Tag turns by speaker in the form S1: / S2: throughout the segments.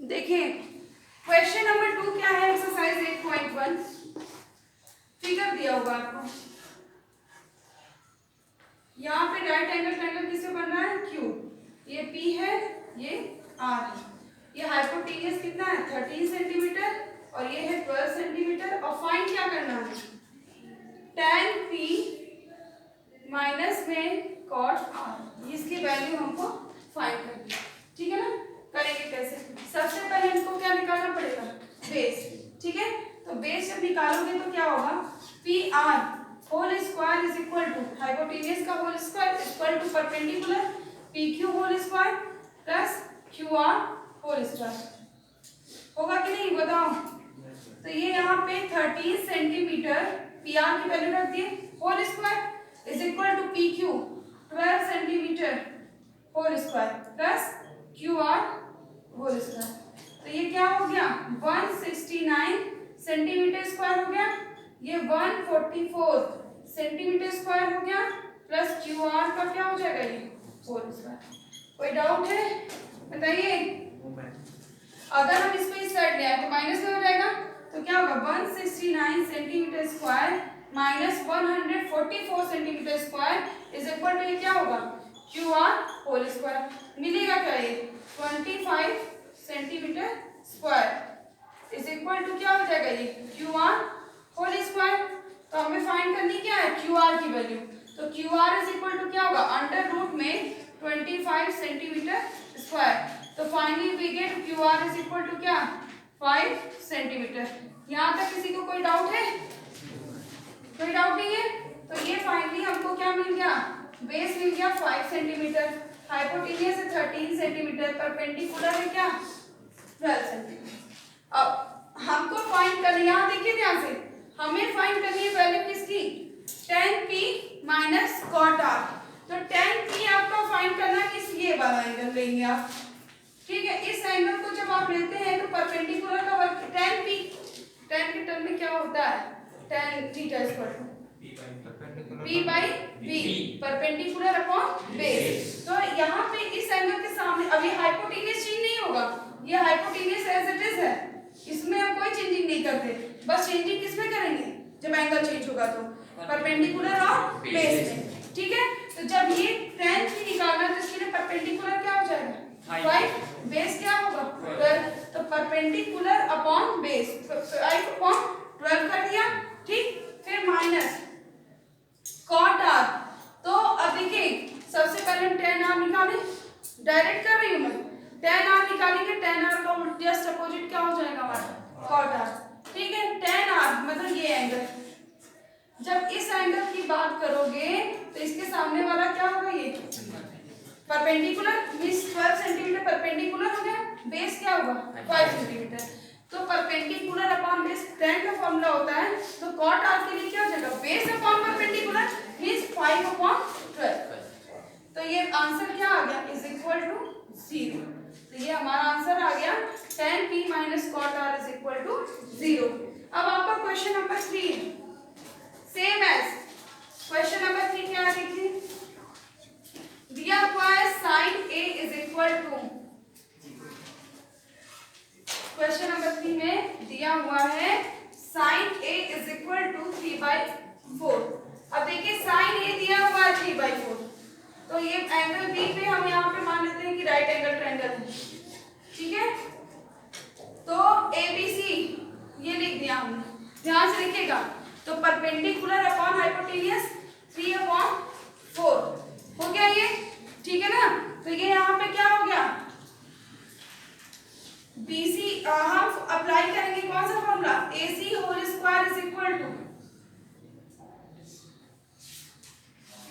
S1: देखिए question number 2 क्या है, एक्सरसाइज 8.1 फिगर दिया होगा आपको। यहाँ पे राइट एंगल ट्रायंगल किससे बन रहा है, क्यू। ये पी है, ये आर है। ये हाइपोटेन्यूज कितना है 13 सेंटीमीटर और ये है 12 सेंटीमीटर। और फाइंड क्या करना है, tan p माइनस में cot r, इसकी वैल्यू हमको फाइंड करनी है। ठीक है ना, करेंगे कैसे, सबसे पहले हमको क्या निकालना पड़ेगा, बेस। ठीक है, तो बेस जब निकालोगे तो क्या होगा, P R whole square is equal to hypotenuse का whole square equal to perpendicular P Q whole square plus Q R whole square. होगा कि नहीं बताओ। तो ये यहाँ पे 13 सेंटीमीटर पी आर की वैल्यू रख दिए, whole square is equal to P Q 12 centimetre whole square plus Q R whole square. तो ये क्या हो गया 169 सेंटीमीटर स्क्वायर हो गया, ये 144 सेंटीमीटर स्क्वायर हो गया प्लस क्यू आर का क्या हो जाएगा ये होल स्क्वायर। कोई डाउट है बताइए। अगर हम इसको इस साइड ले आए तो माइनस में हो जाएगा, तो क्या होगा 169 centimetre square minus 144 centimetre square is equal to क्या होगा क्यू आर होल स्क्वायर। मिलेगा क्या ये 25 centimetre square is equal to क्या हो जाएगा ये क्यू आर होल स्क्वायर। तो हमें फाइंड करनी क्या है क्यू आर की वैल्यू, तो Q R is equal to क्या होगा अंडर रूट में 25 सेंटीमीटर स्क्वायर। तो finally we get Q R is equal to क्या 5 सेंटीमीटर। यहाँ तक किसी को कोई डाउट है, कोई डाउट नहीं है। तो ये फाइनली हमको क्या मिल गया, बेस मिल गया 5 सेंटीमीटर, हाइपोटेन्यूज है 13 सेंटीमीटर, परपेंडिकुलर है क्या 12 सेंटीमीटर। अब हमको फाइंड करनी, यहाँ देखिए ध्यान से, हमें फाइंड करनी है वैल्यू किसकी tan p minus cot r। तो tan p आपका फाइंड करना किस ये वाला एंगल लेंगे आप। ठीक है, इस एंगल को जब आप लेते हैं तो परपेंडिकुलर का वर्क tan p, tan के टर्म में क्या होता है tan theta equal to p by v perpendicular upon base. तो यहाँ पे इस एंगल के सामने अभी हाइपोटेन्यूज चेंज नहीं होगा, ये हाइपोटेन्यूज एज इट इज है, इसमें हम कोई चेंजिंग नहीं करते, बस चेंजिंग किसमें करेंगे जब एंगल चेंज होगा तो परपेंडिकुलर और बेस में। ठीक है, तो जब ये tan p निकालना तो इसके लिए परपेंडिकुलर क्या हो जाएगा 5, बेस क्या होगा 12, तो परपेंडिकुलर अपॉन बेस 5 अपॉन 12 कर दिया। ठीक, फिर माइनस cot r। तो अब देखिए सबसे पहले हम tan r निकालें, डायरेक्ट कर रही हूं मैं, tan r निकालेंगे, tan r का जस्ट अपोजिट क्या हो जाएगा हमारा cot r। ठीक है, tan r मतलब ये एंगल, जब इस एंगल की बात करोगे तो इसके सामने वाला क्या होगा ये परपेंडिकुलर, मींस 12 सेंटीमीटर परपेंडिकुलर हो गया, बेस क्या होगा 5 सेंटीमीटर। तो परपेंडिकुलर अपॉन बेस tan का फॉर्मूला होता है, तो cot r के लिए क्या हो जाएगा base upon perpendicular means 5 upon 12। तो ये आंसर क्या आ गया इज इक्वल टू 0। तो ये हमारा आंसर आ गया tan p minus cot r is equal to 0। अब आपका क्वेश्चन नंबर 3 है, सेम एज क्वेश्चन नंबर 3 क्या देखिए, दिया हुआ है sin a is equal to, question number 3 में दिया हुआ है sin a is equal to 3/4। अब देखिए sin a दिया हुआ है 3/4, तो ये एंगल b पे हम यहाँ पे मान लेते हैं कि राइट एंगल ट्रायंगल है। ठीक है, तो abc ये लिख दिया हमने, ध्यान से लिखिएगा। तो परपेंडिकुलर अपॉन हाइपोटेन्यूज 3/4 हो गया ये। ठीक है ना, तो ये यहाँ पे क्या हो गया BC, हम अप्लाई करेंगे कौन सा formula AC whole square is equal to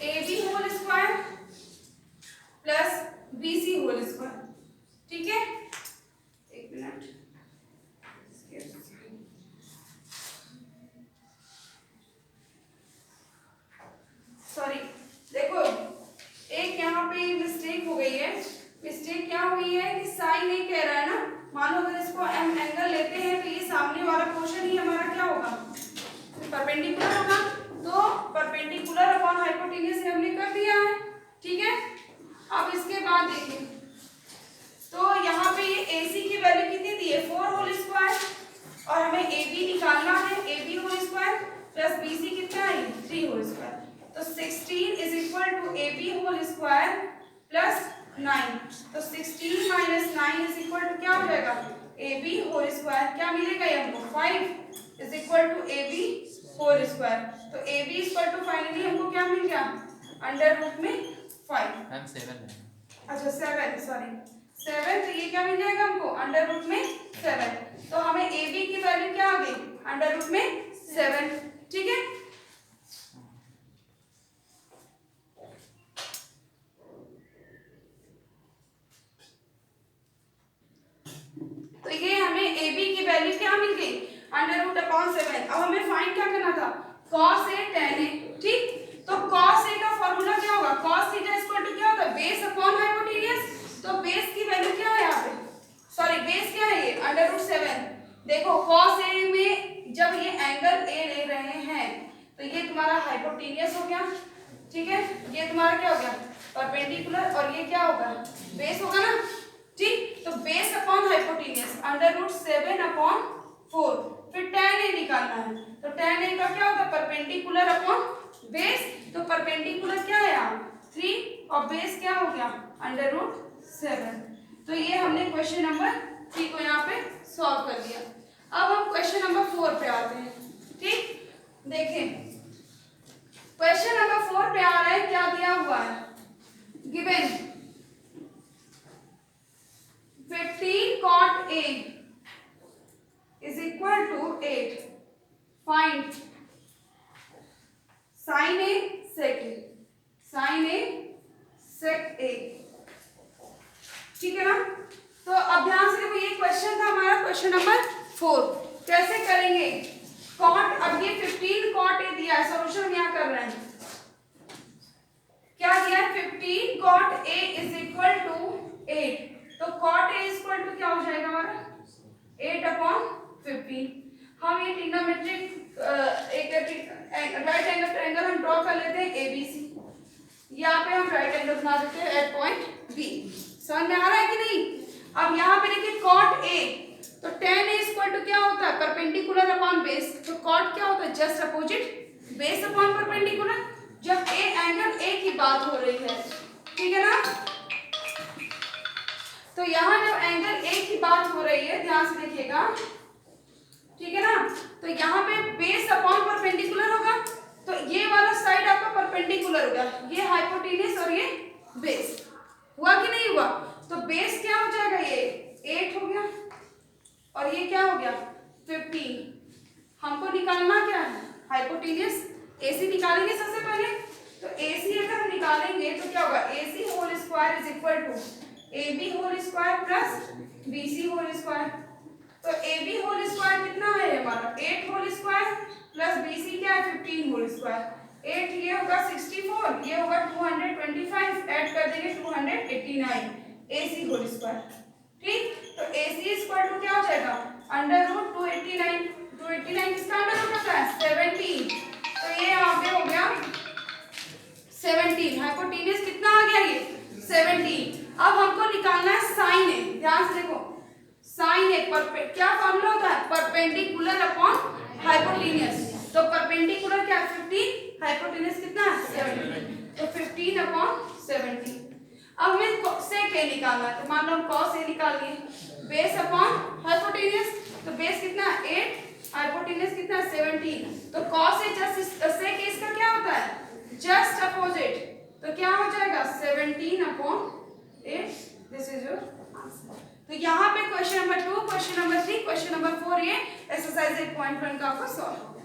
S1: AB whole square plus BC whole square. ठीक है, एक मिनट, सॉरी देखो एक यहाँ पे मिस्टेक हो गई है। मिस्टेक क्या हुई है कि साइन ए कह रहा है ना, मान लो अगर इसको एम एंगल लेते हैं तो ये सामने वाला पोर्शन ही हमारा क्या होगा परपेंडिकुलर होगा, तो परपेंडिकुलर अपॉन हाइपोटेन्यूज हमने कर दिया है। ठीक है, अब इसके बाद देखिए तो यहाँ पे ये AC की वैल्यू कितनी ए बी होल स्क्वायर, क्या मिलेगा ये हमको 5 is equal to A B whole square. तो A B equal to finally हमको क्या मिल गया अंडर रूट में 5।
S2: मैम 7 है।
S1: अच्छा 7, सॉरी 7, तो ये क्या मिल जाएगा हमको अंडर रूट में 7। तो हमें ए बी की वैल्यू क्या आ गई अंडर रूट में 7, ठीक है। तो ये हमें ए बी की वैल्यू क्या मिल गई अंडर रूट अपॉन 7। अब हमें फाइंड क्या करना था cos a tan a, ठीक। तो cos a का फॉर्मूला क्या होगा cos थीटा इक्वल टू क्या होता है बेस अपॉन हाइपोटेन्यूज। तो बेस की वैल्यू क्या है यहाँ पे, सॉरी बेस क्या है ये अंडर रूट 7। देखो cos a में जब ये एंगल a ले रहे हैं तो ये तुम्हारा हाइपोटेन्यूज हो गया, ठीक है। ये तुम्हारा क्या हो गया परपेंडिकुलर और ये क्या होगा बेस होगा ना, ठीक। तो base upon hypotenuse under root 7 upon 4। फिर tan a निकालना है, तो tan a का क्या होगा परपेंडिकुलर अपॉन बेस। तो परपेंडिकुलर क्या है यहाँ 3 और बेस क्या हो गया अंडर रूट 7। तो ये हमने क्वेश्चन नंबर 3 को यहाँ पे सॉल्व कर दिया। अब हम क्वेश्चन नंबर 4 पे आते हैं, ठीक। देखें क्वेश्चन नंबर 4 पे आ रहा है, क्या दिया हुआ है given 15 cot a is equal to 8, find sin a sec a, sin a sec a, ठीक है ना। तो अब ध्यान से देखो ये क्वेश्चन था हमारा क्वेश्चन नंबर 4। कैसे करेंगे cot, अब ये 15 cot a दिया है, सॉल्यूशन हम यहाँ कर रहे हैं। क्या दिया है 15 cot a is equal to 8, तो cot a इक्वल टू क्या हो जाएगा हमारा 8 अपॉन 15। हम ये ट्रिग्नोमेट्रिक एक राइट एंगल ट्रायंगल हम ड्रॉ कर लेते हैं ABC। यहाँ पे हम राइट एंगल बना देते हैं एट पॉइंट B। समझ में आ रहा है कि नहीं। अब यहाँ पे देखिए cot A, तो tan A इक्वल टू क्या होता है परपेंडिकुलर अपॉन बेस। तो cot क्या होता है just opposite base upon perpendicular, जब A एंगल A की बात हो रही है, ठीक है ना। तो यहाँ जब एंगल A की बात हो रही है ध्यान से देखिएगा, ठीक है ना। तो यहाँ पे बेस अपॉन परपेंडिकुलर होगा, तो ये वाला साइड आपका परपेंडिकुलर होगा, ये हाइपोटेन्यूज और ये बेस। हुआ कि नहीं हुआ। तो बेस क्या हो जाएगा ये 8 हो गया और ये क्या हो गया 15। हमको निकालना क्या है हाइपोटेन्यूज, AC निकालेंगे सबसे पहले। तो AC अगर हम निकालेंगे तो क्या होगा AC whole square is equal to AB whole square plus BC whole square. तो AB होल स्क्वायर कितना है हमारा 8 होल स्क्वायर प्लस BC क्या है 15 होल स्क्वायर। 8 ये होगा 64, ये होगा 225, ऐड कर देंगे 289 AC होल स्क्वायर, ठीक। तो AC इक्वल टू क्या हो जाएगा अंडर रूट 289। 289 किसका अंडर रूट होता है 17, तो ये यहाँ पे हो गया 17। हाइपोटेन्यूज कितना आ गया ये 17। अब हमको निकालना है साइन ए, ध्यान से देखो साइन ए क्या फॉर्मूला होता है परपेंडिकुलर अपॉन हाइपोटेन्यूज। तो परपेंडिकुलर क्या 15, हाइपोटेन्यूज कितना है 17, तो 15 अपॉन 17। अब हमें सेक ए निकालना है, तो मान लो हम cos ए निकाल लिए, बेस अपॉन हाइपोटेन्यूज। तो बेस कितना 8, हाइपोटेन्यूज कितना 17। तो cos ए जस्ट सेक ए इसका क्या होता है जस्ट अपोजिट, तो क्या हो जाएगा 17 upon 8। This is your answer. तो यहाँ पे question number 2, question number 3, question number 4 ये एक्सरसाइज 8.1 का आपका सॉल्व।